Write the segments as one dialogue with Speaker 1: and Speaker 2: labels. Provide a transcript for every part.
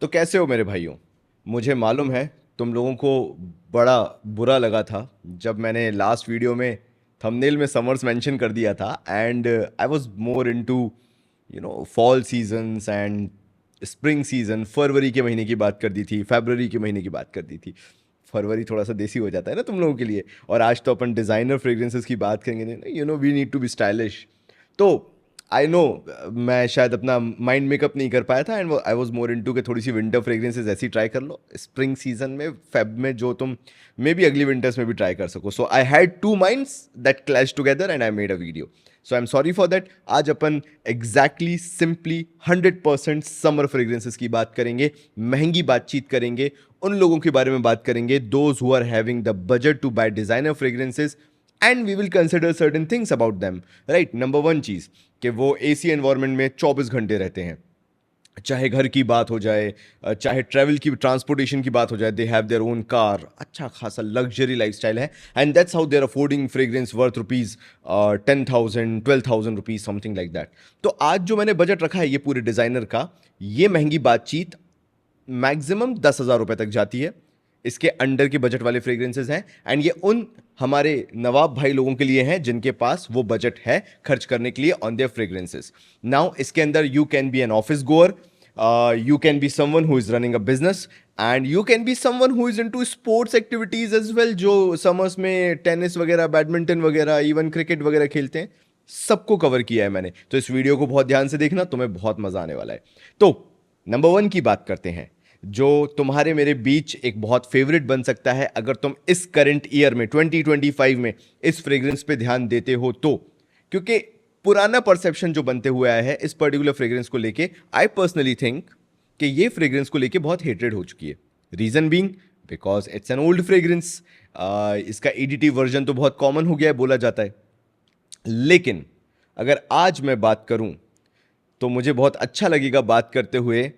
Speaker 1: तो कैसे हो मेरे भाइयों। मुझे मालूम है तुम लोगों को बड़ा बुरा लगा था जब मैंने लास्ट वीडियो में थंबनेल में समर्स मेंशन कर दिया था and I was more into fall seasons and spring season. फरवरी के महीने की बात कर दी थी, फरवरी के महीने की बात कर दी थी। फरवरी थोड़ा सा देसी हो जाता है ना तुम लोगों के लिए। और आज तो अपन डिज़ाइनर फ्रेग्रेंसेस की बात करेंगे, we need to be stylish. तो आई नो मैं शायद अपना माइंड मेकअप नहीं कर पाया था and I was more into के थोड़ी सी विंटर फ्रेग्रेंसेस ऐसी ट्राई कर लो स्प्रिंग सीजन में, फेब में, जो तुम मे बी अगली विंटर्स में भी ट्राई कर सको। So I had two minds that clash together and I made a video. So I am sorry for that. आज अपन एग्जैक्टली सिंपली 100% समर फ्रेग्रेंसेस की बात करेंगे, महंगी बातचीत करेंगे, उन लोगों के बारे में बात करेंगे those who are having the budget to buy designer fragrances and we will consider certain things about them. Right, number one चीज कि वो एसी एनवायरनमेंट में 24 घंटे रहते हैं। चाहे घर की बात हो जाए, चाहे ट्रैवल की, ट्रांसपोर्टेशन की बात हो जाए, they have their own car, अच्छा खासा लग्जरी लाइफस्टाइल है and that's how they are affording fragrance worth rupees 10,000 12,000 rupees something like that. तो आज जो मैंने बजट रखा है ये पूरे डिजाइनर का, ये महंगी बातचीत मैक्सिमम 10,000 रुपए तक जाती है। इसके अंडर के बजट वाले फ्रेग्रेंसेस हैं एंड ये उन हमारे नवाब भाई लोगों के लिए हैं जिनके पास वो बजट है खर्च करने के लिए ऑन देयर फ्रेग्रेंसेस। नाउ इसके अंदर you can be an office गोअर, you can be someone who is running a business and you can be someone who is into sports activities as well, जो summers में tennis वगैरह, badminton वगैरह, even cricket वगैरह खेलते हैं। सबको cover किया है मैंने, तो इस वीडियो को बहुत ध्यान से देखना, तुम्हें बहुत मजा आने वाला है। तो नंबर वन की बात करते हैं जो तुम्हारे मेरे बीच एक बहुत फेवरेट बन सकता है अगर तुम इस करंट ईयर में 2025 में इस फ्रेग्रेंस पे ध्यान देते हो तो। क्योंकि पुराना परसेप्शन जो बनते हुए आया है इस पर्टिकुलर फ्रेग्रेंस को लेके, आई पर्सनली थिंक कि ये फ्रेग्रेंस को लेके बहुत हेटेड हो चुकी है। Reason being because it's an old fragrance. इसका ईडीटी वर्जन तो बहुत कॉमन हो गया है बोला जाता है। लेकिन अगर आज मैं बात करूं तो मुझे बहुत अच्छा लगेगा बात करते हुए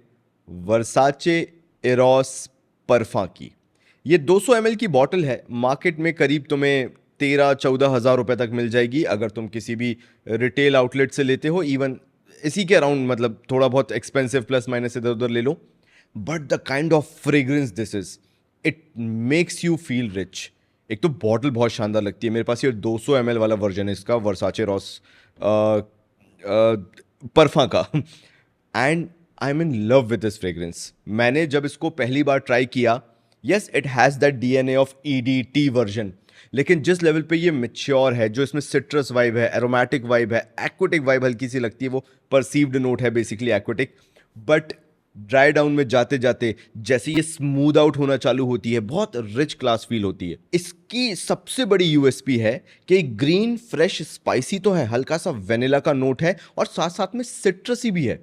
Speaker 1: वर्साचे एरोस परफा की। ये 200 ml की बॉटल है, मार्केट में करीब तुम्हें 13-14 हज़ार रुपए तक मिल जाएगी अगर तुम किसी भी रिटेल आउटलेट से लेते हो। इवन इसी के अराउंड, मतलब थोड़ा बहुत एक्सपेंसिव प्लस माइनस इधर उधर ले लो। But the kind of fragrance this is, it makes you feel rich. एक तो बॉटल बहुत शानदार लगती है। मेरे पास ये 200 ml वाला वर्जन है इसका, वर्साचे रॉस परफा का and I am in love with this fragrance. मैंने जब इसको पहली बार ट्राई किया, yes it has that DNA of EDT version, लेकिन जिस लेवल पे ये मेच्योर है, जो इसमें सिट्रस वाइब है, एरोमेटिक वाइब है, एक्वेटिक वाइब हल्की सी लगती है, वो परसीव्ड नोट है basically aquatic. But dry down में जाते जाते जैसे ये स्मूथ आउट होना चालू होती है, बहुत रिच क्लास फील होती है। इसकी सबसे बड़ी यूएसपी है कि ग्रीन फ्रेश स्पाइसी तो है, हल्का सा वेनिला का नोट है और साथ साथ में सिट्रसी भी है।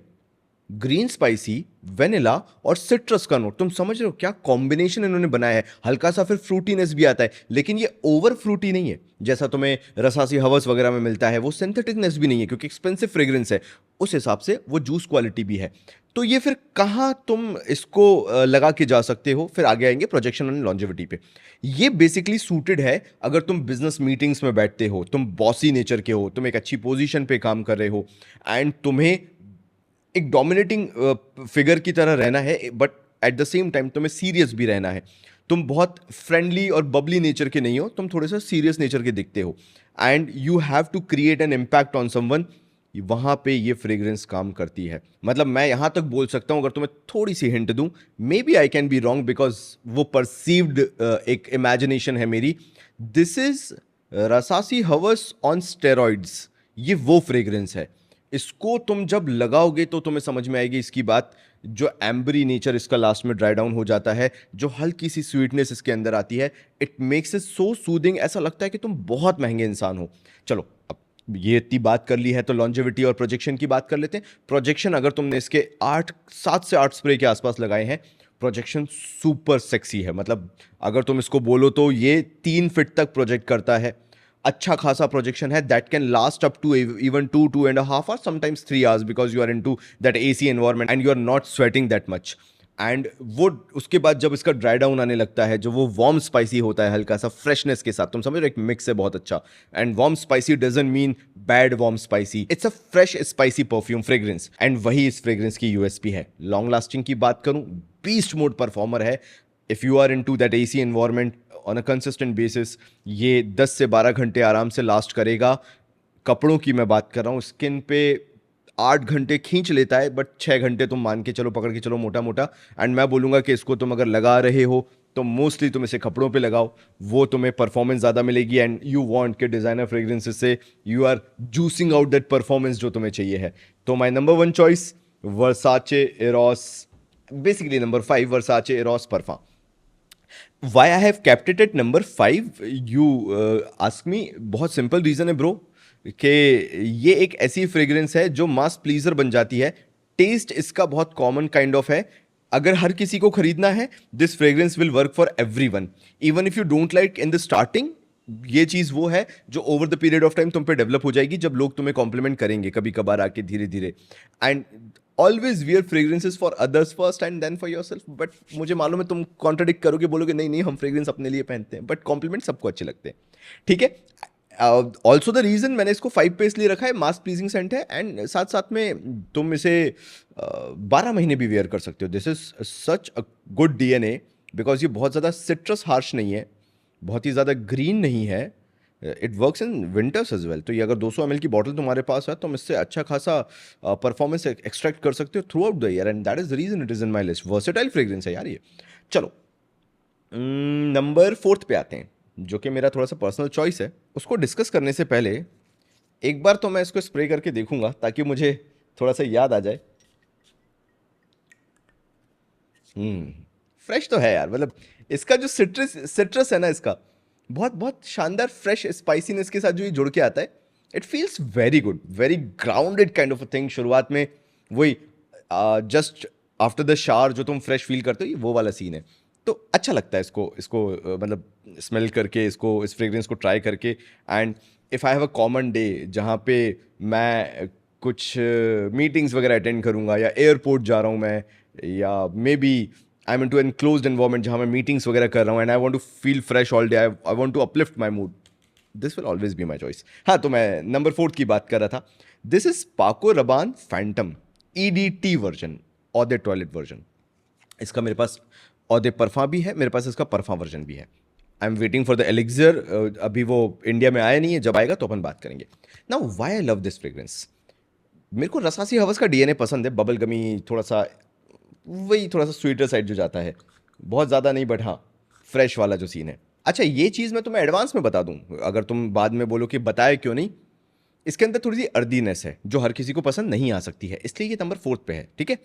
Speaker 1: ग्रीन स्पाइसी, वेनिला और सिट्रस का नोट, तुम समझ रहे हो क्या कॉम्बिनेशन इन्होंने बनाया है। हल्का सा फिर फ्रूटीनेस भी आता है, लेकिन ये ओवर फ्रूटी नहीं है जैसा तुम्हें रसासी हवस वगैरह में मिलता है। वो सिंथेटिकनेस भी नहीं है क्योंकि एक्सपेंसिव फ्रेग्रेंस है, उस हिसाब से वो जूस क्वालिटी भी है। तो ये फिर कहाँ तुम इसको लगा के जा सकते हो, फिर आगे आएंगे प्रोजेक्शन एंड लॉन्जेविटी पे। ये बेसिकली सूटेड है अगर तुम बिजनेस मीटिंग्स में बैठते हो, तुम बॉसी नेचर के हो, तुम एक अच्छी पोजीशन पे काम कर रहे हो एंड तुम्हें एक डोमिनेटिंग फिगर की तरह रहना है, but at the same time तुम्हें सीरियस भी रहना है। तुम बहुत फ्रेंडली और बबली नेचर के नहीं हो, तुम थोड़े सा सीरियस नेचर के दिखते हो and you have to create an impact on someone. वहां पे ये फ्रेग्रेंस काम करती है। मतलब मैं यहां तक बोल सकता हूं, अगर तुम्हें थोड़ी सी हिंट दूं, maybe I can be wrong because वो परसीव्ड एक इमेजिनेशन है मेरी। दिस इज रसासी हवस ऑन स्टेरॉइड्स। ये वो फ्रेग्रेंस है, इसको तुम जब लगाओगे तो तुम्हें समझ में आएगी इसकी बात। जो एम्बरी नेचर इसका लास्ट में ड्राई डाउन हो जाता है, जो हल्की सी स्वीटनेस इसके अंदर आती है, it makes it so soothing. ऐसा लगता है कि तुम बहुत महंगे इंसान हो। चलो अब ये इतनी बात कर ली है तो लॉन्जेविटी और प्रोजेक्शन की बात कर लेते हैं। प्रोजेक्शन अगर तुमने इसके 7 से 8 स्प्रे के आसपास लगाए हैं, प्रोजेक्शन सुपर सेक्सी है। मतलब अगर तुम इसको बोलो तो ये 3 फीट तक प्रोजेक्ट करता है। अच्छा खासा प्रोजेक्शन है that can last up to even 2-2.5 hours, sometimes 3 hours because you are into that AC environment and you are not sweating that much. And वो उसके बाद जब इसका ड्राई डाउन आने लगता है, जो वो वार्म स्पाइसी होता है हल्का सा फ्रेशनेस के साथ, तुम समझ रहे हो, एक मिक्स है बहुत अच्छा। And warm spicy doesn't mean bad warm spicy, it's a fresh spicy perfume fragrance and वही इस फ्रेग्रेंस की यूएसपी है। लॉन्ग लास्टिंग की बात करूं, बीस्ट मोड परफॉर्मर है। If you are into that AC environment on a consistent basis, ये 10 से 12 घंटे आराम से लास्ट करेगा। कपड़ों की मैं बात कर रहा हूँ, स्किन पे 8 घंटे खींच लेता है, बट 6 घंटे तुम मान के चलो, पकड़ के चलो मोटा मोटा। एंड मैं बोलूँगा कि इसको तुम अगर लगा रहे हो तो मोस्टली तुम इसे कपड़ों पे लगाओ, वो तुम्हें परफॉर्मेंस ज़्यादा मिलेगी। एंड यू वांट के डिज़ाइनर फ्रेग्रेंसेस से you are juicing out that performance जो तुम्हें चाहिए है। तो my number 1 choice Versace Eros, basically number 5 Versace Eros parfum. Why I have kept it at number 5, you ask me. बहुत simple reason है bro, कि ये एक ऐसी फ्रेग्रेंस है जो मास प्लीजर बन जाती है। टेस्ट इसका बहुत कॉमन काइंड ऑफ है। अगर हर किसी को खरीदना है, this fragrance will work for everyone, even if you don't like in the starting. ये चीज वो है जो over the period of time तुम पे डेवलप हो जाएगी, जब लोग तुम्हें कॉम्प्लीमेंट करेंगे कभी कभार आके धीरे धीरे। And always wear fragrances for others first and then for yourself. But मुझे मालूम है तुम कॉन्ट्रडिक्ट करोगे, बोलोगे नहीं नहीं हम फ्रेग्रेंस अपने लिए पहनते हैं, बट कॉम्प्लीमेंट सबको अच्छे लगते हैं, ठीक है। ऑल्सो द रीजन मैंने इसको 5 पे इसलिए रखा है, मास प्लीजिंग सेंट है, एंड साथ साथ में तुम इसे 12 महीने भी वेयर कर सकते हो। This is such a good DNA, because ये बहुत ज़्यादा सिट्रस हार्श नहीं है, बहुत ही ज़्यादा ग्रीन नहीं है। It works in winters as well. तो ये अगर 200 ml की बॉटल तुम्हारे पास है, तुम इससे अच्छा खासा परफॉर्मेंस एक्सट्रैक्ट कर सकते हो throughout the year, and that is the reason it is in my list. Versatile fragrance है यार ये। चलो नंबर 4 पे आते हैं, जो कि मेरा थोड़ा सा पर्सनल चॉइस है। उसको डिस्कस करने से पहले एक बार तो मैं इसको स्प्रे करके देखूंगा, ताकि मुझे थोड़ा सा याद आ जाए। फ्रेश तो है यार, मतलब इसका जो सिट्रस सिट्रस है ना, इसका बहुत बहुत शानदार फ्रेश स्पाइसीनेस के साथ जो ये जुड़ के आता है, it feels very good, very grounded kind of a thing. शुरुआत में वही जस्ट आफ्टर द शावर जो तुम फ्रेश फील करते हो, ये वो वाला सीन है। तो अच्छा लगता है इसको इसको मतलब स्मेल करके, इसको इस फ्रेग्रेंस को ट्राई करके। And if I have a common day जहाँ पे मैं कुछ मीटिंग्स वगैरह अटेंड करूँगा, या एयरपोर्ट जा रहा हूँ मैं, या maybe I am into enclosed environment जहाँ मैं मीटिंग्स वगैरह कर रहा हूँ, and I want to feel fresh all day, I want to uplift my mood, this will always be my choice. हाँ, तो मैं नंबर 4 की बात कर रहा था। This is Paco Rabanne Phantom EDT version, eau de toilette version. इसका मेरे पास ऑदे परफा भी है, मेरे पास इसका परफा वर्जन भी है। I am waiting for the elixir, अभी वो इंडिया में आया नहीं है, जब आएगा तो अपन बात करेंगे। Now why I love this fragrance. मेरे को रसासी हवस का DNA पसंद है, बबल गमी, थोड़ा सा वही थोड़ा सा स्वीटर साइड जो जाता है, बहुत ज़्यादा नहीं, बट हाँ फ्रेश वाला जो सीन है। अच्छा, ये चीज़ मैं तुम्हें एडवांस में बता दूं, अगर तुम बाद में बोलो कि बताए क्यों नहीं। इसके अंदर थोड़ी सी अर्दीनेस है जो हर किसी को पसंद नहीं आ सकती है, इसलिए ये नंबर 4 पे है, ठीक है।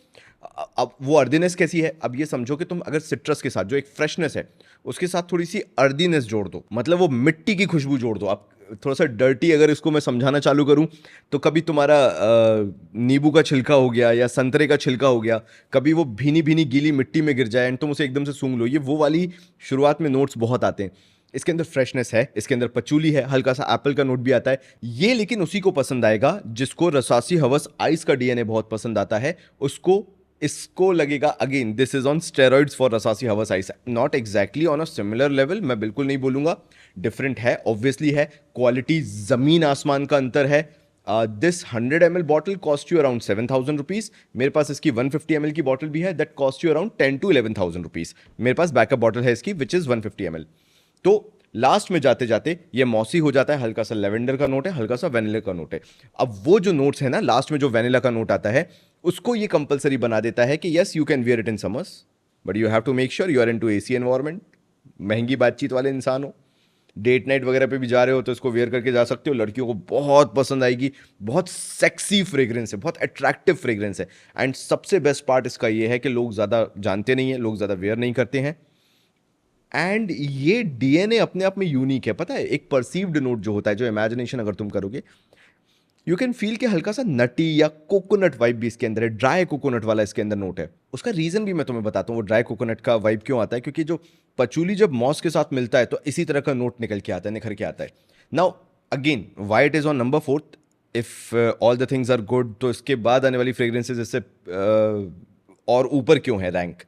Speaker 1: अब वो अर्दीनेस कैसी है, अब ये समझो कि तुम अगर सिट्रस के साथ जो एक फ्रेशनेस है, उसके साथ थोड़ी सी अर्दीनेस जोड़ दो, मतलब वो मिट्टी की खुशबू जोड़ दो। आप थोड़ा सा डर्टी अगर इसको मैं समझाना चालू करूं, तो कभी तुम्हारा नींबू का छिलका हो गया या संतरे का छिलका हो गया, कभी वो भीनी भीनी गीली मिट्टी में गिर जाए एंड तुम उसे एकदम से सूंघ लो, ये वो वाली शुरुआत में नोट्स बहुत आते हैं। इसके अंदर फ्रेशनेस है, इसके अंदर पचूली है, हल्का सा एप्पल का नोट भी आता है। ये लेकिन उसी को पसंद आएगा जिसको रसासी हवस आइस का DNA बहुत पसंद आता है, उसको इसको लगेगा। Again this is on steroids for Rasasi Hawas Ice, not exactly on a similar level, मैं बिल्कुल नहीं बोलूंगा, डिफरेंट है, ऑब्वियसली है। क्वालिटी जमीन आसमान का अंतर है। This 100 ml bottle cost you around 7,000 rupees. मेरे पास इसकी 150 ml की बॉटल भी है, that cost you around 10 to 11,000 rupees. मेरे पास बैकअप बॉटल है इसकी विच इज 150 ml। तो लास्ट में जाते जाते ये मॉसी हो जाता है, हल्का सा लेवेंडर का नोट है, हल्का सा वेनिला का नोट है। अब वो जो नोट्स है ना, लास्ट में जो वेनिला का नोट आता है, उसको ये कंपलसरी बना देता है कि yes you can wear it in summers, but you have to make sure you are into AC environment, महंगी बातचीत वाले इंसान हो, डेट नाइट वगैरह पे भी जा रहे हो तो इसको वेयर करके जा सकते हो, लड़कियों को बहुत पसंद आएगी। बहुत सेक्सी फ्रेग्रेंस है, बहुत अट्रैक्टिव फ्रेग्रेंस है। एंड सबसे बेस्ट पार्ट इसका ये है कि लोग ज़्यादा जानते नहीं हैं, लोग ज़्यादा वेयर नहीं करते हैं। एंड ये DNA अपने आप में यूनिक है, पता है। एक परसीव्ड नोट जो होता है, जो इमेजिनेशन अगर तुम करोगे, यू कैन फील कि हल्का सा नटी या कोकोनट वाइब भी इसके अंदर है, ड्राई कोकोनट वाला इसके अंदर नोट है। उसका रीजन भी मैं तुम्हें बताता हूँ वो ड्राई कोकोनट का वाइब क्यों आता है, क्योंकि जो पचूली जब मॉस के साथ मिलता है तो इसी तरह का नोट निकल के आता है, निखर के आता है। Now again why it is on number 4th, if all the things are good, तो इसके बाद आने वाली फ्रेग्रेंसेज इससे और ऊपर क्यों है रैंक।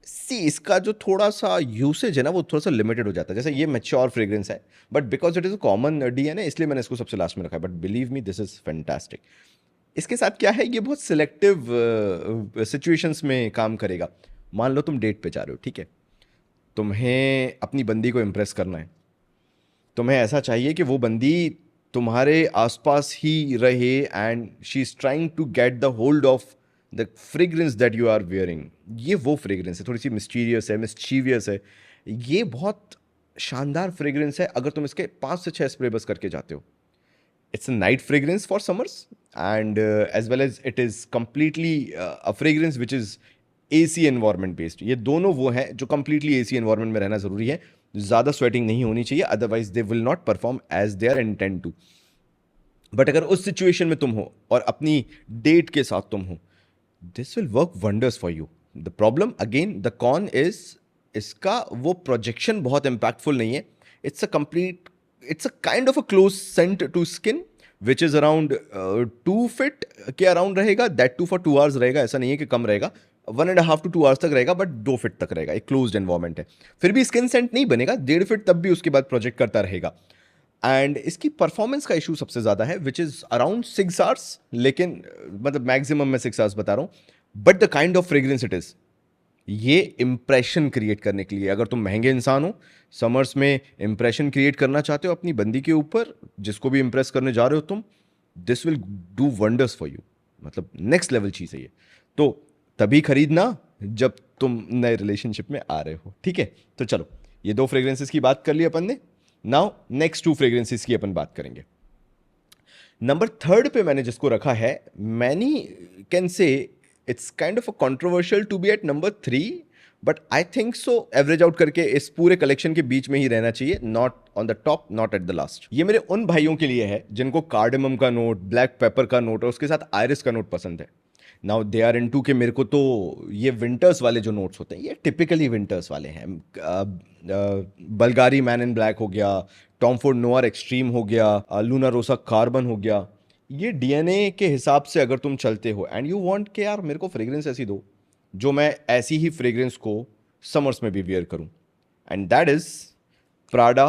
Speaker 1: सी, इसका जो थोड़ा सा यूसेज है ना, वो थोड़ा सा लिमिटेड हो जाता है। जैसे ये मैच्योर फ्रेग्रेंस है, but because it is a common DNA, इसलिए मैंने इसको सबसे लास्ट में रखा है, but believe me this is fantastic. इसके साथ क्या है, ये बहुत सिलेक्टिव सिचुएशंस में काम करेगा। मान लो तुम डेट पे जा रहे हो, ठीक है, तुम्हें अपनी बंदी को इम्प्रेस करना है, तुम्हें ऐसा चाहिए कि वो बंदी तुम्हारे आसपास ही रहे and she is trying to get the hold of the fragrance that you are wearing. ये वो फ्रेग्रेंस है, थोड़ी सी मिस्टीरियस है, मिस्चीवियस है, ये बहुत शानदार फ्रेग्रेंस है। अगर तुम इसके 5 से 6 स्प्रे बस करके जाते हो, it's a night fragrance for summers, and as well as it is completely a fragrance which is AC environment based। ये दोनों वो हैं जो completely AC environment में रहना ज़रूरी है, ज़्यादा स्वेटिंग नहीं होनी चाहिए, otherwise they will not perform as they are intend to. But अगर उस सिचुएशन में तुम हो और अपनी डेट के साथ तुम हो, this will work wonders for you. The problem again, the con is, इसका वो प्रोजेक्शन बहुत इम्पैक्टफुल नहीं है। It's a complete, it's a kind of a close scent to skin which is around 2 feet के अराउंड रहेगा, that too for 2 hours रहेगा, ऐसा नहीं है कि कम रहेगा, 1.5 to 2 आवर्स तक रहेगा, बट 2 फीट तक रहेगा, एक क्लोज्ड एनवायरमेंट है। फिर भी स्किन सेंट नहीं बनेगा, 1.5 फीट तब भी उसके बाद प्रोजेक्ट करता रहेगा। एंड इसकी परफॉर्मेंस का इशू सबसे ज़्यादा है विच इज़ अराउंड 6 आवर्स, लेकिन मतलब मैक्सिमम मैं 6 आवर्स बता रहा हूँ। But the kind of fragrance it is, ये इंप्रेशन क्रिएट करने के लिए, अगर तुम महंगे इंसान हो, समर्स में इंप्रेशन क्रिएट करना चाहते हो अपनी बंदी के ऊपर, जिसको भी इंप्रेस करने जा रहे हो तुम, this will do wonders for you. मतलब नेक्स्ट लेवल चीज़ है ये। तो तभी खरीदना जब तुम नए रिलेशनशिप में आ रहे हो, ठीक है। तो चलो, ये 2 फ्रेग्रेंसेस की बात कर ली अपन ने। नाउ नेक्स्ट 2 फ्रेग्रेंसेस की अपन बात करेंगे। नंबर 3 पे मैंने जिसको रखा है, many can say it's kind of a controversial to be at number 3, but I think so average out करके इस पूरे कलेक्शन के बीच में ही रहना चाहिए, not on the top, not at the last. ये मेरे उन भाइयों के लिए है जिनको कार्डेमम का नोट, ब्लैक पेपर का नोट और उसके साथ आयरिस का नोट पसंद है। नाउ दे आर इनटू के मेरे को तो ये विंटर्स वाले जो नोट्स होते हैं, ये टिपिकली विंटर्स वाले हैं। बल्गारी मैन इन ब्लैक हो गया, टॉम फोर्ड नोआर एक्सट्रीम हो गया, लूना रोसा कार्बन हो गया। ये डीएनए के हिसाब से अगर तुम चलते हो एंड यू वांट के यार मेरे को फ्रेग्रेंस ऐसी दो जो मैं ऐसी ही फ्रेग्रेंस को समर्स में भी वियर करूं, and that is Prada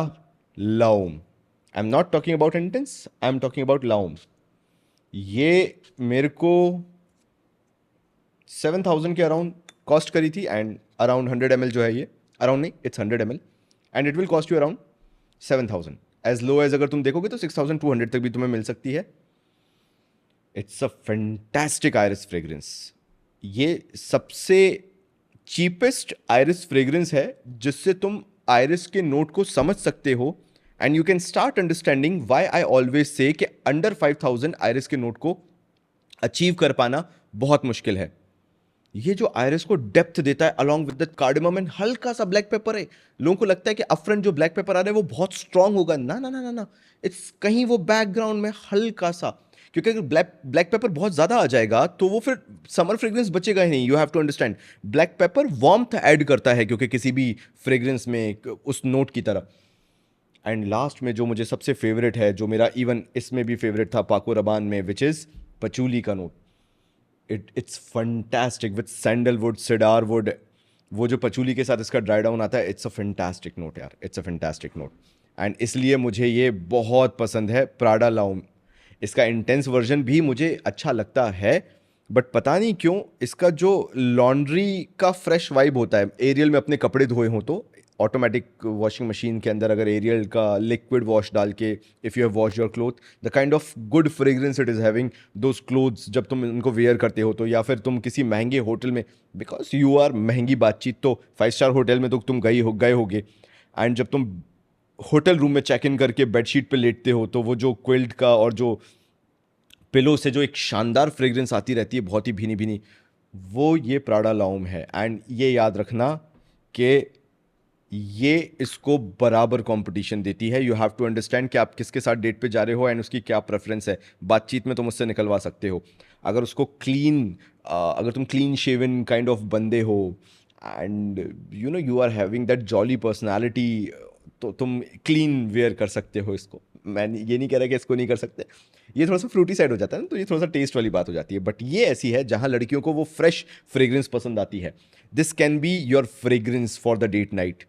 Speaker 1: L'Homme. I am not talking about intense, I am talking about L'Homme. ये मेरे को 7,000 के अराउंड कॉस्ट करी थी, एंड अराउंड 100 ml जो है ये, अराउंड नहीं, it's 100 ml, and it will cost you around 7,000। As low as अगर तुम देखोगे तो 6,200 तक भी तुम्हें मिल सकती है। It's a fantastic iris fragrance. ये सबसे चीपेस्ट आयरिस फ्रेग्रेंस है जिससे तुम आयरिस के नोट को समझ सकते हो, and you can start understanding why I always say कि अंडर 5,000 आयरिस के नोट को अचीव कर पाना बहुत मुश्किल है। ये जो आयरिस को डेप्थ देता है along with the cardamom and हल्का सा ब्लैक पेपर है। लोगों को लगता है कि अपफ्रंट जो ब्लैक पेपर आ रहा है वो बहुत स्ट्रांग होगा, ना ना ना ना ना, इट्स कहीं वो बैकग्राउंड में हल्का सा, क्योंकि अगर ब्लैक पेपर बहुत ज्यादा आ जाएगा तो वो फिर समर फ्रेग्रेंस बचेगा ही नहीं। You have to understand, black pepper warmth add करता है क्योंकि किसी भी फ्रेग्रेंस में उस नोट की तरह। एंड लास्ट में जो मुझे सबसे फेवरेट है, जो मेरा इवन इसमें भी फेवरेट था पाको रबान में, विच इज पचूली का note. It's fantastic with sandalwood, cedar would, वो जो पचूली के साथ इसका ड्राई डाउन आता है, इट्स अ फैंटास्टिक नोट यार, it's a fantastic note. And इसलिए मुझे ये बहुत पसंद है, प्राडा लाउम। इसका इंटेंस वर्जन भी मुझे अच्छा लगता है, बट पता नहीं क्यों इसका जो लॉन्ड्री का फ्रेश वाइब होता है, एरियल में अपने कपड़े धोए हों तो ऑटोमेटिक वॉशिंग मशीन के अंदर अगर एरियल का लिक्विड वॉश डाल के, if you have wash your cloth, the kind of good fragrance it is having those clothes जब तुम उनको वेयर करते हो तो, या फिर तुम किसी महंगे होटल में, बिकॉज यू आर महंगी बातचीत तो 5 स्टार होटल में तो तुम गए होगे, एंड जब तुम होटल रूम में चेक इन करके बेडशीट पे लेटते हो तो वो जो क्विल्ट का और जो पिलो से जो एक शानदार फ्रेग्रेंस आती रहती है, बहुत ही भीनी भीनी, वो ये प्राडा लाउम है। एंड ये याद रखना कि ये इसको बराबर कंपटीशन देती है। यू हैव टू अंडरस्टैंड कि आप किसके साथ डेट पे जा रहे हो एंड उसकी क्या प्रेफरेंस है। बातचीत में तुम उससे निकलवा सकते हो। अगर उसको अगर तुम क्लीन शेवन काइंड ऑफ बंदे हो and you are having that jolly personality, तो तुम क्लीन वेयर कर सकते हो इसको। मैं ये नहीं कह रहा कि इसको नहीं कर सकते, ये थोड़ा सा फ्रूटी साइड हो जाता है ना, तो ये थोड़ा सा टेस्ट वाली बात हो जाती है। बट ये ऐसी है जहां लड़कियों को वो फ्रेश फ्रेग्रेंस पसंद आती है। This can be your fragrance for the date night.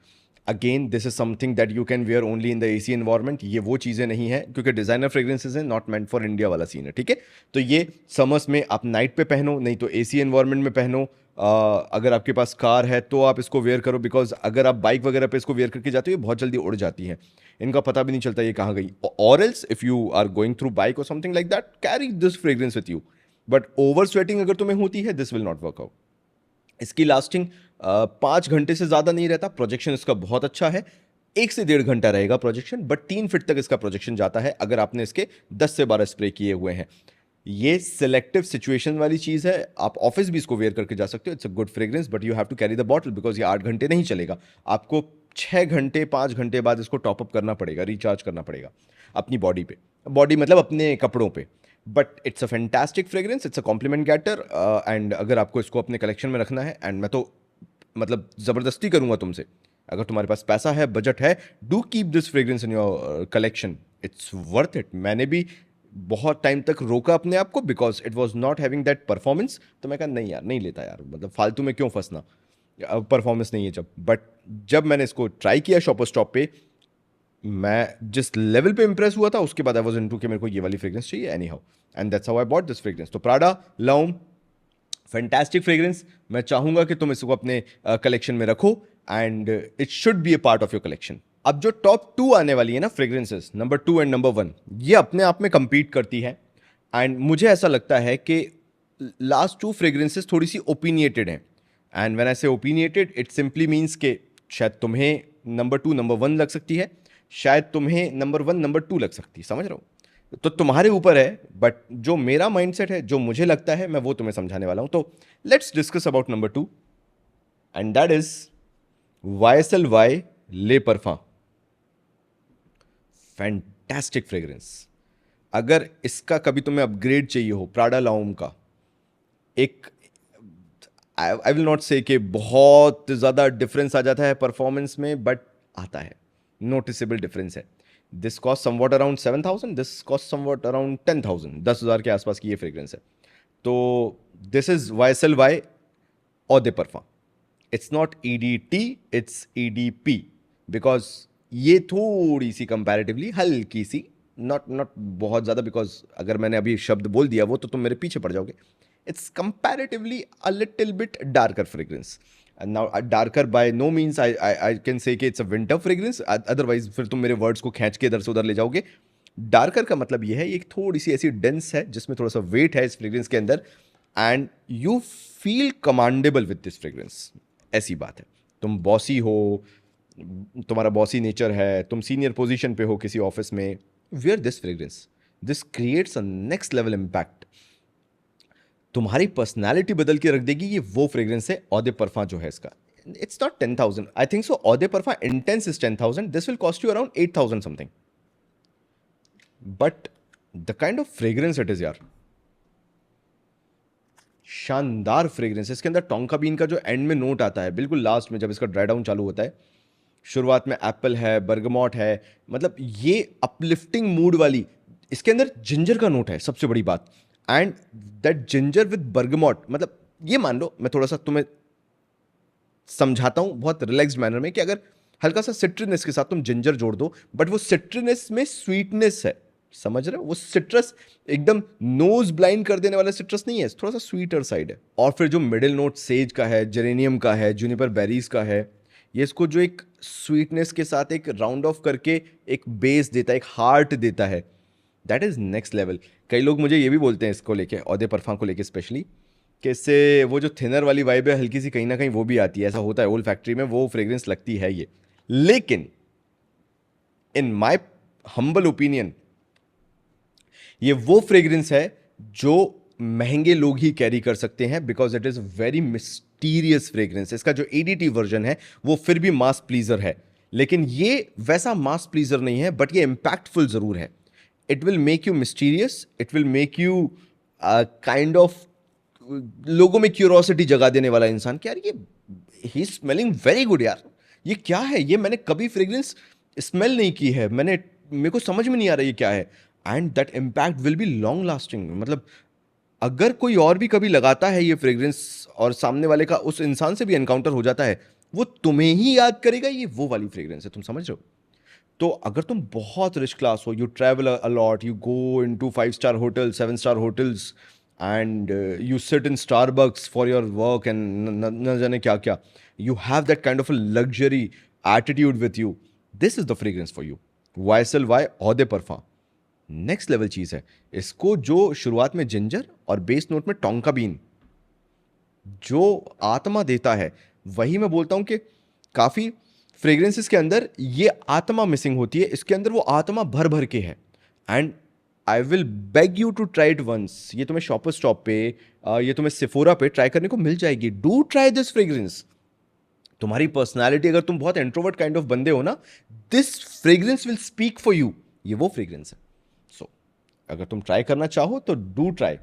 Speaker 1: Again this is something that you can wear only in the AC environment. ये वो चीज़ें नहीं है क्योंकि डिजाइनर फ्रेग्रेंसेज हैं, नॉट मेंट फॉर इंडिया वाला सीन है, ठीक है। तो ये समर्स में आप नाइट पे पहनो, नहीं तो एसी एनवायरमेंट में पहनो, अगर आपके पास कार है तो आप इसको वेयर करो, बिकॉज अगर आप बाइक वगैरह पे इसको वेयर करके जाते हो ये बहुत जल्दी उड़ जाती हैं, इनका पता भी नहीं चलता ये कहाँ गई। और else if you are going through bike or something like that, carry this fragrance with you. But over sweating अगर तुम्हें होती है, this will not work out. इसकी लास्टिंग 5 घंटे से ज़्यादा नहीं रहता। प्रोजेक्शन इसका बहुत अच्छा है, 1 से 1.5 घंटा रहेगा प्रोजेक्शन, बट 3 फीट तक इसका प्रोजेक्शन जाता है अगर आपने इसके 10 से 12 स्प्रे किए हुए हैं। ये सिलेक्टिव सिचुएशन वाली चीज़ है, आप ऑफिस भी इसको वेयर करके जा सकते हो। It's a good fragrance, but you have to carry the bottle, because ये 8 घंटे नहीं चलेगा। आपको 6 घंटे 5 घंटे बाद इसको टॉपअप करना पड़ेगा, रिचार्ज करना पड़ेगा अपनी बॉडी पे, बॉडी मतलब अपने कपड़ों पे। But it's a fantastic fragrance, it's a compliment getter. And अगर आपको इसको अपने कलेक्शन में रखना है, एंड मैं तो मतलब ज़बरदस्ती करूंगा तुमसे, अगर तुम्हारे पास पैसा है, बजट है, do keep this fragrance in your collection, it's worth it. मैंने भी बहुत टाइम तक रोका अपने आप को, because it was not having that performance. तो मैं कहा नहीं यार, नहीं लेता यार, मतलब फालतू में क्यों फंसना, परफॉर्मेंस नहीं है जब। बट जब मैंने इसको ट्राई किया शॉपर स्टॉप पे, मैं जिस लेवल पे इंप्रेस हुआ था, उसके बाद आई वाज इनटू कि मेरे को ये वाली फ्रेग्रेंस चाहिए any how, and that's how I bought this fragrance. तो प्राडा लाउम, फैंटास्टिक फ्रेग्रेंस। मैं चाहूंगा कि तुम इसको अपने कलेक्शन में रखो, and it should be A part of your collection. अब जो टॉप 2 आने वाली है ना फ्रेग्रेंसेस, नंबर 2 एंड नंबर 1, ये अपने आप में compete करती है। एंड मुझे ऐसा लगता है कि लास्ट 2 फ्रेग्रेंसेस थोड़ी सी ओपिनिएटेड हैं। एंड व्हेन आई से ओपिनिएटेड, इट सिंपली मीन्स के शायद तुम्हें नंबर 2 नंबर 1 लग सकती है, शायद तुम्हें नंबर 1 नंबर 2 लग सकती है, समझ रहे हो? तो तुम्हारे ऊपर है। बट जो मेरा माइंडसेट है, जो मुझे लगता है, मैं वो तुम्हें समझाने वाला हूं। तो let's discuss about number 2, and that is YSL ले परफा। Fantastic fragrance. अगर इसका कभी तुम्हें अपग्रेड चाहिए हो प्राडा लाउम का, एक आई विल नॉट से कि बहुत ज़्यादा डिफरेंस आ जाता है परफॉर्मेंस में, बट आता है, नोटिसेबल डिफरेंस है। This cost somewhat around 7,000, this cost somewhat around 10,000, 10,000 के आसपास की ये फ्रेग्रेंस है। तो this is YSL eau de parfum. It's not EDT, it's EDP, because ये थोड़ी सी कंपैरेटिवली हल्की सी, नॉट नॉट बहुत ज़्यादा, बिकॉज अगर मैंने अभी शब्द बोल दिया वो तो तुम मेरे पीछे पड़ जाओगे। It's comparatively a little bit darker fragrance. Now darker by no means I can say कि it's a winter fragrance, otherwise फिर तुम मेरे वर्ड्स को खींच के इधर से उधर ले जाओगे। डार्कर का मतलब ये है, ये थोड़ी सी ऐसी डेंस है जिसमें थोड़ा सा वेट है इस फ्रेग्रेंस के अंदर, and you feel commendable with this fragrance. ऐसी बात है, तुम बॉसी हो, तुम्हारा बॉसी नेचर है, तुम सीनियर पोजीशन पे हो किसी ऑफिस में, wear this fragrance, this creates a next level impact. तुम्हारी पर्सनैलिटी बदल के रख देगी। ये वो फ्रेग्रेंस है ऑदे परफा जो है इसका। It's not 10,000, I think so. Eau de parfum intense is 10,000, this will cost you around 8,000 something, but the kind of fragrance it is यार, शानदार फ्रेग्रेंस। इसके अंदर टोंका बीन का जो एंड में नोट आता है, बिल्कुल लास्ट में जब इसका ड्राई डाउन चालू होता है, शुरुआत में एप्पल है, बर्गमॉट है, मतलब ये अपलिफ्टिंग मूड वाली। इसके अंदर जिंजर का नोट है, सबसे बड़ी बात। And that ginger with bergamot, मतलब ये मान लो, मैं थोड़ा सा तुम्हें समझाता हूं बहुत रिलैक्स्ड मैनर में, कि अगर हल्का सा सिट्रिनस के साथ तुम जिंजर जोड़ दो, बट वो सिट्रिनस में स्वीटनेस है, समझ रहे हो? वो सिट्रस एकदम नोज ब्लाइंड कर देने वाला सिट्रस नहीं है, थोड़ा सा स्वीटर साइड है। और फिर जो मिडिल नोट सेज का है, जेरेनियम का है, जूनिपर बेरीज का है, ये इसको जो एक स्वीटनेस के साथ एक राउंड ऑफ करके एक बेस देता है, एक हार्ट देता है, दैट इज नेक्स्ट लेवल। कई लोग मुझे ये भी बोलते हैं इसको लेके, औदे परफा को लेके स्पेशली, कि इससे वो जो थिनर वाली वाइब है हल्की सी कहीं ना कहीं वो भी आती है। ऐसा होता है, ओल्ड फैक्ट्री में वो फ्रेग्रेंस लगती है ये। लेकिन इन माय हम्बल ओपिनियन, ये वो फ्रेग्रेंस है जो महंगे लोग ही कैरी कर सकते हैं, because it is very mysterious fragrance. इसका जो EDT वर्जन है वो फिर भी मास प्लीजर है, लेकिन ये वैसा मास प्लीजर नहीं है, बट ये इम्पैक्टफुल जरूर है। It will make you mysterious, it will make you kind of लोगों में क्यूरोसिटी जगा देने वाला इंसान, कि यार ये ही स्मेलिंग वेरी गुड यार, ये क्या है, ये मैंने कभी फ्रेग्रेंस स्मेल नहीं की है, मेरे को समझ में नहीं आ रहा ये क्या है। And that impact will be long lasting. मतलब अगर कोई और भी कभी लगाता है ये फ्रेग्रेंस और सामने वाले का उस इंसान से भी एनकाउंटर हो जाता है, वो तुम्हें ही याद करेगा, ये वो वाली फ्रेग्रेंस है, तुम समझ रहे हो? तो अगर तुम बहुत रिच क्लास हो, you travel a lot, you go into 5 star hotel, 7 star hotels, and you sit in Starbucks for your work and न जाने क्या क्या. You have that kind of a luxury attitude with you. This is the fragrance for you. YSL Eau de Parfum. Next level चीज़ है. इसको जो शुरुआत में जिंजर और बेस नोट में टोंका बीन जो आत्मा देता है, वही मैं बोलता हूं कि काफ़ी फ्रेग्रेंसेस के अंदर ये आत्मा मिसिंग होती है. इसके अंदर वो आत्मा भर भर के है. And I will beg you to try it once. ये तुम्हें शॉपर स्टॉप पे, ये तुम्हें सिफोरा पे ट्राई करने को मिल जाएगी. Do try this fragrance. तुम्हारी पर्सनैलिटी, अगर तुम बहुत इंट्रोवर्ट काइंड ऑफ बंदे हो ना, this fragrance will speak for you. ये वो फ्रेग्रेंस है. सो अगर तुम ट्राई करना चाहो तो डू ट्राई.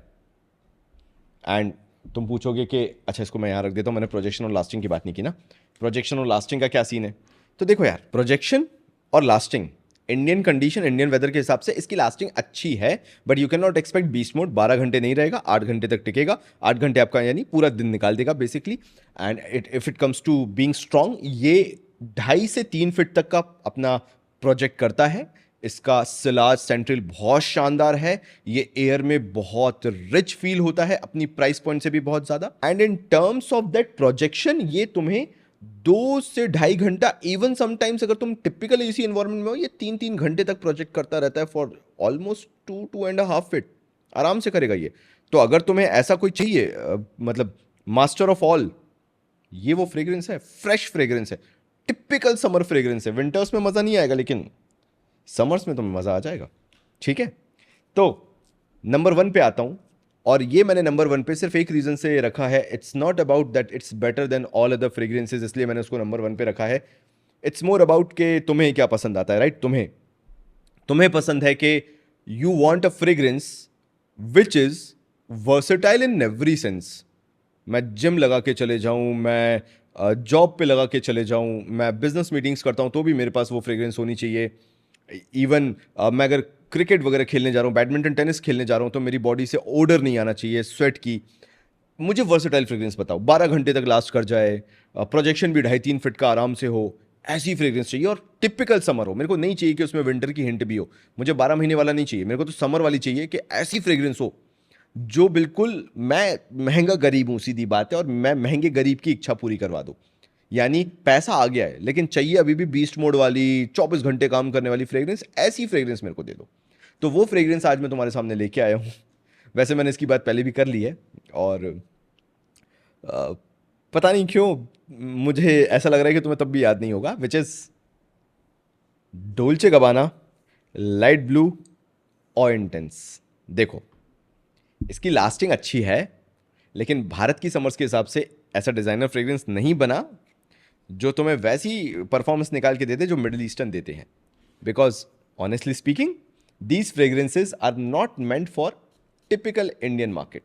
Speaker 1: एंड तुम पूछोगे कि अच्छा इसको मैं यहाँ रख देता हूँ, मैंने प्रोजेक्शन और लास्टिंग की बात नहीं की ना. प्रोजेक्शन और लास्टिंग का क्या सीन है? तो देखो यार, प्रोजेक्शन और lasting Indian condition, Indian weather के हिसाब से इसकी लास्टिंग अच्छी है. But you can not expect beast mode 12 घंटे नहीं रहेगा, 8 घंटे तक टिकेगा. 8 घंटे आपका यानी पूरा दिन निकाल देगा basically. And if it comes to being strong, ये 2.5 से 3 फीट तक का अपना प्रोजेक्ट करता है. इसका सिलाज सेंट्रल बहुत शानदार है. ये एयर में बहुत रिच फील होता है, अपनी प्राइस पॉइंट से भी बहुत ज्यादा. And in terms of that projection, ये तुम्हें 2 से 2.5 घंटा, इवन समटाइम्स अगर तुम टिपिकल एसी एनवायरनमेंट में हो, ये 3-3 घंटे तक प्रोजेक्ट करता रहता है फॉर ऑलमोस्ट 2-2.5 फीट. आराम से करेगा ये. तो अगर तुम्हें ऐसा कोई चाहिए, मतलब मास्टर ऑफ ऑल, ये वो फ्रेग्रेंस है. फ्रेश फ्रेग्रेंस है, टिपिकल समर फ्रेग्रेंस है. विंटर्स में मजा नहीं आएगा, लेकिन समर्स में तुम्हें मजा आ जाएगा. ठीक है, तो नंबर 1 पे आता हूं. और ये मैंने नंबर 1 पे सिर्फ एक रीजन से रखा है. It's not about that it's better than all other fragrances, इसलिए मैंने उसको नंबर 1 पे रखा है. इट्स मोर अबाउट कि तुम्हें क्या पसंद आता है. राइट, तुम्हें पसंद है कि you want a fragrance which is versatile in every sense. मैं जिम लगा के चले जाऊं, मैं जॉब पे लगा के चले जाऊं, मैं बिजनेस मीटिंग्स करता हूं तो भी मेरे पास वो फ्रेग्रेंस होनी चाहिए. इवन मैं अगर क्रिकेट वगैरह खेलने जा रहा हूँ, बैडमिंटन टेनिस खेलने जा रहा हूँ, तो मेरी बॉडी से ओडर नहीं आना चाहिए स्वेट की. मुझे वर्सेटाइल फ्रेग्रेंस बताओ, 12 घंटे तक लास्ट कर जाए, प्रोजेक्शन भी 2.5-3 फीट का आराम से हो, ऐसी फ्रेग्रेंस चाहिए. और टिपिकल समर हो. मेरे को नहीं चाहिए कि उसमें विंटर की हिंट भी हो. मुझे 12 महीने वाला नहीं चाहिए. मेरे को तो समर वाली चाहिए कि ऐसी फ्रेग्रेंस हो जो बिल्कुल, मैं महंगा गरीब हूँ, सीधी बात है, और मैं महंगे गरीब की इच्छा पूरी करवा दूँ. यानी पैसा आ गया है लेकिन चाहिए अभी भी बीस्ट मोड वाली 24 घंटे काम करने वाली फ्रेग्रेंस. ऐसी फ्रेग्रेंस मेरे को दे दो. तो वो फ्रेग्रेंस आज मैं तुम्हारे सामने लेके आया हूँ. वैसे मैंने इसकी बात पहले भी कर ली है, और पता नहीं क्यों मुझे ऐसा लग रहा है कि तुम्हें तब भी याद नहीं होगा. Which is Dolce Gabbana Light Blue eau intense. देखो, इसकी लास्टिंग अच्छी है, लेकिन भारत की समर्स के हिसाब से ऐसा डिजाइनर फ्रेग्रेंस नहीं बना जो तुम्हें वैसी परफॉर्मेंस निकाल के देते जो मिडिल ईस्टर्न देते हैं. Because honestly speaking, these fragrances are not meant for typical Indian market.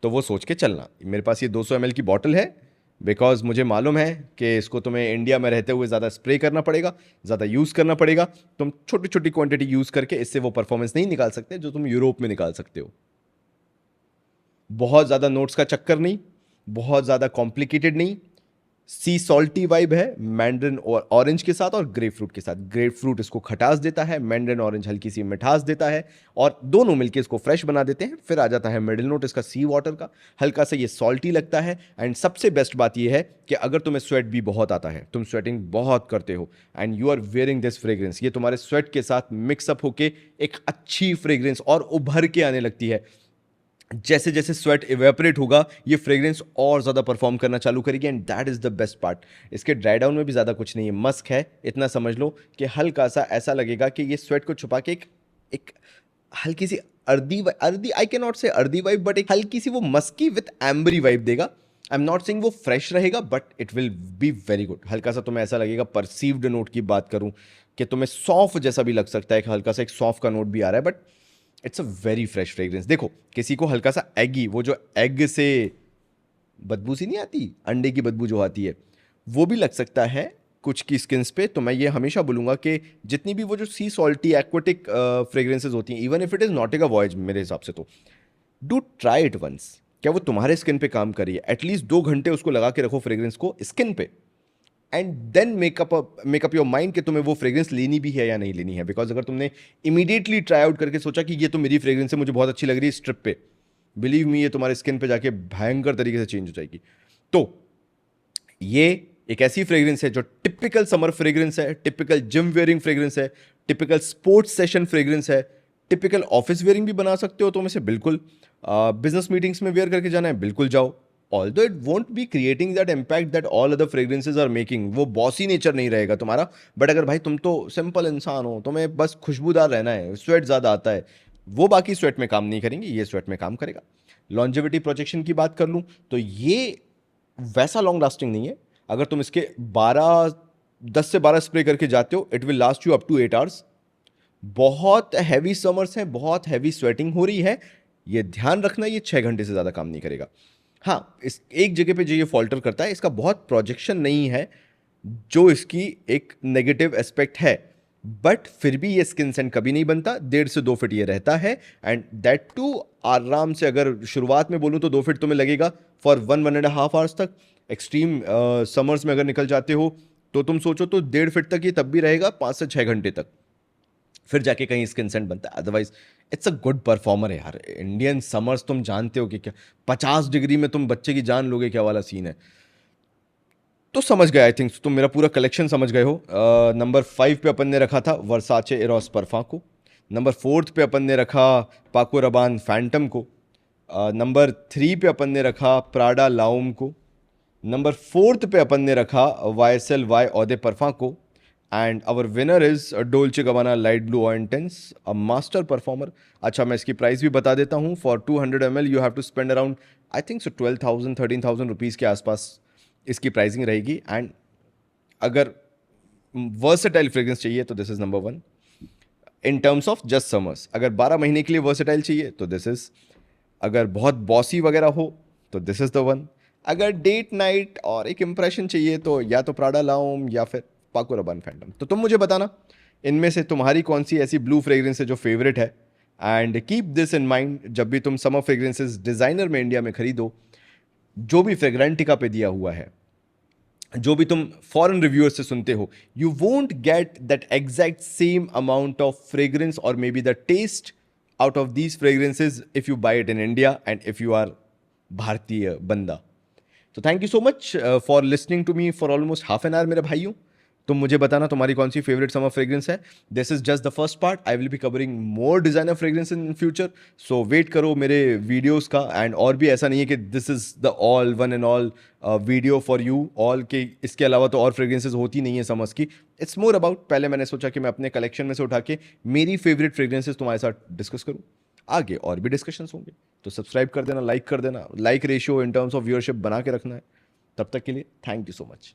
Speaker 1: तो वो सोच के चलना. मेरे पास ये 200 ml की बॉटल है, बिकॉज मुझे मालूम है कि इसको तुम्हें इंडिया में रहते हुए ज़्यादा स्प्रे करना पड़ेगा, ज़्यादा यूज़ करना पड़ेगा. तुम छोटी छोटी क्वांटिटी यूज़ करके इससे वो परफॉर्मेंस नहीं निकाल सकते जो तुम यूरोप में निकाल सकते हो. बहुत ज़्यादा नोट्स का चक्कर नहीं, बहुत ज़्यादा कॉम्प्लिकेटेड नहीं. सी सॉल्टी वाइब है मैंड्रिन और ऑरेंज के साथ और ग्रेप फ्रूट के साथ. ग्रेप फ्रूट इसको खटास देता है, मैंड्रिन ऑरेंज हल्की सी मिठास देता है, और दोनों मिलके इसको फ्रेश बना देते हैं. फिर आ जाता है मिडिल नोट इसका सी वाटर का, हल्का सा ये सॉल्टी लगता है. एंड सबसे बेस्ट बात ये है कि अगर तुम्हें स्वेट भी बहुत आता है, तुम स्वेटिंग बहुत करते हो, and you are wearing this fragrance, ये तुम्हारे स्वेट के साथ मिक्सअप होके एक अच्छी फ्रेग्रेंस और उभर के आने लगती है. जैसे जैसे स्वेट इवेपोरेट होगा, ये फ्रेग्रेंस और ज़्यादा परफॉर्म करना चालू करेगी. And that is the best part. इसके ड्राई डाउन में भी ज़्यादा कुछ नहीं है, मस्क है. इतना समझ लो कि हल्का सा ऐसा लगेगा कि ये स्वेट को छुपा के एक हल्की सी अर्दी आई कैन नॉट से अर्दी वाइब, बट एक हल्की सी वो मस्की विथ एम्बरी वाइब देगा. आई एम नॉट सेइंग वो फ्रेश रहेगा, but it will be very good. हल्का सा तुम्हें ऐसा लगेगा, परसीव्ड नोट की बात करूं, कि तुम्हें सौंफ जैसा भी लग सकता है, कि हल्का सा एक सौंफ का नोट भी आ रहा है, but it's a very fresh fragrance. देखो, किसी को हल्का सा एगी, वो जो एग से बदबू सी नहीं आती, अंडे की बदबू जो आती है, वो भी लग सकता है कुछ की स्किन्स पे. तो मैं ये हमेशा बोलूँगा कि जितनी भी वो जो सी सॉल्टी एक्वेटिक फ्रेग्रेंसेज होती हैं, even if it is नॉटिका voyage, मेरे हिसाब से तो डू ट्राई इट वंस. क्या वो तुम्हारे स्किन पे काम कर रही है? एटलीस्ट 2 घंटे उसको लगा के रखो फ्रेग्रेंस को स्किन पे, and then make up your mind कि तुम्हें वो फ्रेग्रेंस लेनी भी है या नहीं लेनी है. बिकॉज अगर तुमने इमीडिएटली ट्राई आउट करके सोचा कि ये तो मेरी फ्रेग्रेंस है, मुझे बहुत अच्छी लग रही है स्ट्रिप पे, बिलीव मी ये तुम्हारे स्किन पे जाके भयंकर तरीके से चेंज हो जाएगी। तो ये एक ऐसी फ्रेग्रेंस है जो टिपिकल समर फ्रेग्रेंस है, टिपिकल जिम वेयरिंग फ्रेग्रेंस है, टिपिकल स्पोर्ट्स सेशन फ्रेग्रेंस है, टिपिकल ऑफिस वेयरिंग भी बना सकते हो तुम इसे, बिल्कुल बिजनेस मीटिंग्स में वेयर करके जाना है बिल्कुल जाओ। Although it won't be creating that impact that all other fragrances are making, वो बॉसी नेचर नहीं रहेगा तुम्हारा। बट अगर भाई तुम तो सिंपल इंसान हो, तुम्हें बस खुशबूदार रहना है, स्वेट ज़्यादा आता है, वो बाकी स्वेट में काम नहीं करेंगे, ये स्वेट में काम करेगा। लॉन्जेविटी प्रोजेक्शन की बात कर लूँ तो ये वैसा लॉन्ग लास्टिंग नहीं है। अगर तुम इसके 10 से 12 स्प्रे करके जाते हो, it will last you up to 8 hours. बहुत हैवी समर्स हैं, बहुत हैवी स्वेटिंग हो रही है, ये ध्यान रखना, ये 6 घंटे से ज़्यादा काम नहीं करेगा। हाँ, इस एक जगह पे जो ये फॉल्टर करता है, इसका बहुत प्रोजेक्शन नहीं है जो इसकी एक नेगेटिव एस्पेक्ट है, बट फिर भी ये स्किन सेंट कभी नहीं बनता, 1.5 से 2 फीट ये रहता है। एंड दैट टू आराम से, अगर शुरुआत में बोलूँ तो 2 फीट तुम्हें लगेगा फॉर 1-1.5 आवर्स तक। एक्सट्रीम समर्स में अगर निकल जाते हो तो तुम सोचो तो 1.5 फीट तक ये तब भी रहेगा, 5 से 6 घंटे तक, फिर जाके कहीं स्किन सेंट बनता है। Otherwise it's a good performer है यार। इंडियन समर्स तुम जानते हो कि क्या 50 डिग्री में तुम बच्चे की जान लोगे, क्या वाला सीन है। तो समझ गए, आई थिंक तुम मेरा पूरा कलेक्शन समझ गए हो। नंबर 5 पे अपन ने रखा था वर्साचे एरोस परफा को। नंबर 4 पे अपन ने रखा पाको रबान फैंटम को। नंबर 3 पे अपन ने रखा प्राडा लाउम को। नंबर 4 पे अपन ने रखा YSL वाई औदे परफा को। And our winner is Dolce Gabbana Light Blue eau intense, a master performer. अच्छा, मैं इसकी प्राइस भी बता देता हूँ। For 200 ml you have to spend around I think so 12,000-13,000 rupees के आसपास इसकी प्राइसिंग रहेगी। एंड अगर वर्सेटाइल फ्रेग्रेंस चाहिए तो this is number 1 in terms of just summers. अगर 12 महीने के लिए वर्सेटाइल चाहिए तो दिस इज, अगर बहुत बॉसी वगैरह हो तो दिस इज द वन। अगर डेट नाइट और एक इंप्रेशन चाहिए तो या तो प्राडा लाउम या फिर पाको रबान फैंटम। तो तुम मुझे बताना इनमें से तुम्हारी कौन सी ऐसी ब्लू फ्रेग्रेंस है जो फेवरेट है। And keep this in mind, जब भी तुम समर फ्रेग्रेंसेस डिजाइनर में इंडिया में खरीदो, जो भी फ्रेग्रेंटिका पे दिया हुआ है, जो भी तुम फॉरेन रिव्यूअर से सुनते हो, you won't get that exact same amount of fragrance or may be the test out of these fragrances if you buy it in India and if you are भारतीय बंदा। तो thank you so much for listening to me for almost half an hour मेरे भाइयों। तुम मुझे बताना तुम्हारी कौन सी फेवरेट समर फ्रेग्रेंस है। This is just the first part, I will be covering more designer fragrance in future, so wait करो मेरे वीडियोस का। एंड और भी ऐसा नहीं है कि this is the all one and all video for you all, के इसके अलावा तो और फ्रेग्रेंसेज होती नहीं है समर्स की। इट्स मोर अबाउट, पहले मैंने सोचा कि मैं अपने कलेक्शन में से उठा के मेरी फेवरेट फ्रेग्रेंसेज तुम्हारे साथ डिस्कस करूँ, आगे और भी डिस्कशंस होंगे। तो सब्सक्राइब कर देना, लाइक कर देना, like ratio in terms of viewership बना के रखना है। तब तक के लिए थैंक यू सो मच।